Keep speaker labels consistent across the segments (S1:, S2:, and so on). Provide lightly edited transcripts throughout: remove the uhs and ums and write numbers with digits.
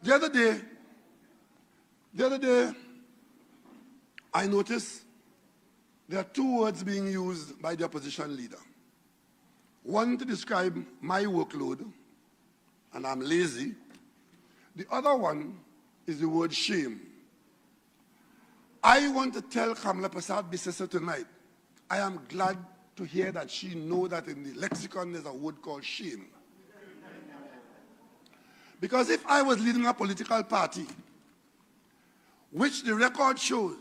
S1: The other day, I noticed there are two words being used by the opposition leader. One to describe my workload, and I'm lazy. The other one is the word shame. I want to tell Kamla Persad-Bissessar tonight, I am glad to hear that she knows that in the lexicon there's a word called shame. Because if I was leading a political party, which the record shows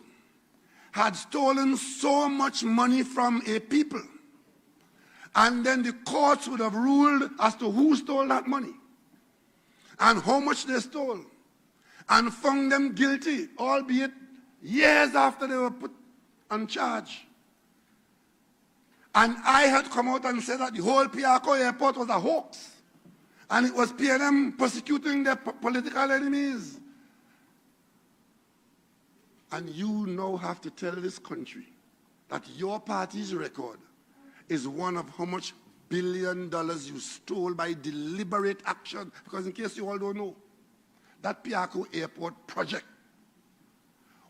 S1: had stolen so much money from a people, and then the courts would have ruled as to who stole that money and how much they stole, and found them guilty, albeit years after they were put on charge. And I had come out and said that the whole Piarco Airport was a hoax, and it was PNM persecuting their political enemies. And you now have to tell this country that your party's record is one of how much $1 billion you stole by deliberate action. Because in case you all don't know, that Piarco Airport project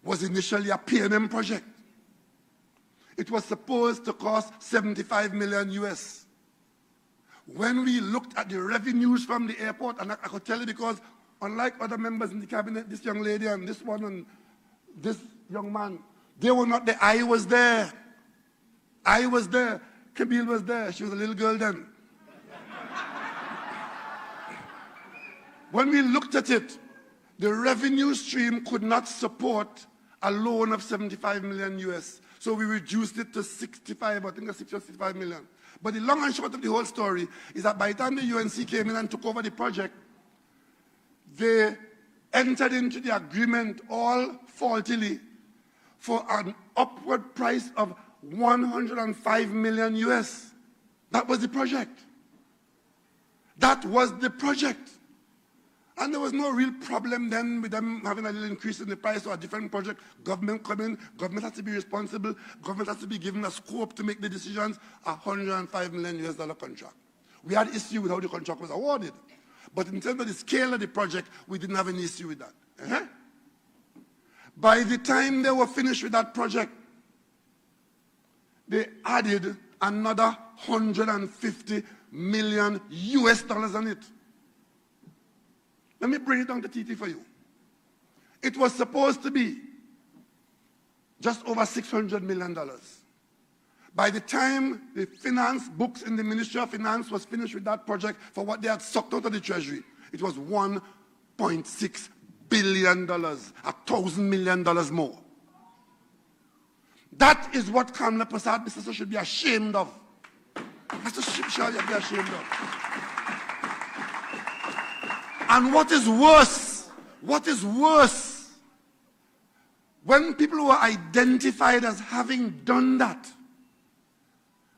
S1: was initially a PNM project. It was supposed to cost $75 million US. When we looked at the revenues from the airport, and I could tell you because unlike other members in the cabinet, this young lady and this one and this young man, they were not there. I was there. I was there. Camille was there. She was a little girl then. When we looked at it, the revenue stream could not support a loan of 75 million US. So we reduced it to 65, I think that's 65 million. But the long and short of the whole story is that by the time the UNC came in and took over the project, they entered into the agreement all faultily for an upward price of 105 million US. That was the project. That was the project. And there was no real problem then with them having a little increase in the price or a different project. Government come in, government has to be responsible, government has to be given a scope to make the decisions. $105 million US contract. We had issue with how the contract was awarded. But in terms of the scale of the project, we didn't have any issue with that. By the time they were finished with that project, they added another $150 million US on it. Let me bring it down to TT for you. It was supposed to be just over $600 million. By the time the finance books in the Ministry of Finance was finished with that project for what they had sucked out of the Treasury, it was $1.6 billion, $1,000 million more. That is what Kamla Persad-Bissessar should be ashamed of. That's what she should be ashamed of. And what is worse, when people were identified as having done that,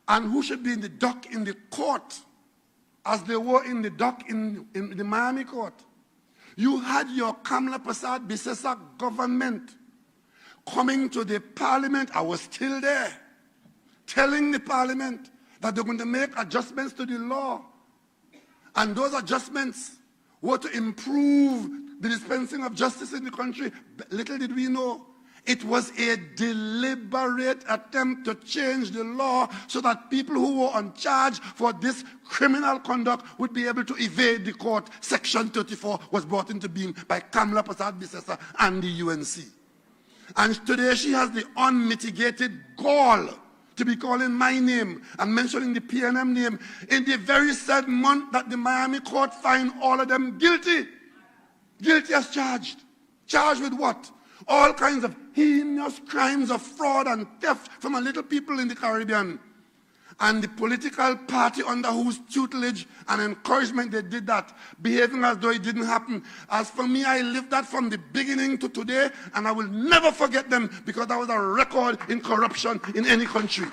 S1: and who should be in the dock in the court, as they were in the dock in the Miami court, you had your Kamla Persad-Bissessar government coming to the parliament, I was still there, telling the parliament that they're going to make adjustments to the law. And those adjustments were to improve the dispensing of justice in the country. Little did we know, it was a deliberate attempt to change the law so that people who were on charge for this criminal conduct would be able to evade the court. Section 34 was brought into being by Kamla Persad-Bissessar and the UNC. And today she has the unmitigated gall to be calling my name and mentioning the PNM name in the very said month that the Miami court found all of them guilty. Guilty as charged. Charged with what? All kinds of heinous crimes of fraud and theft from a little people in the Caribbean. And the political party under whose tutelage and encouragement they did that, behaving as though it didn't happen. As for me, I lived that from the beginning to today, and I will never forget them because that was a record in corruption in any country.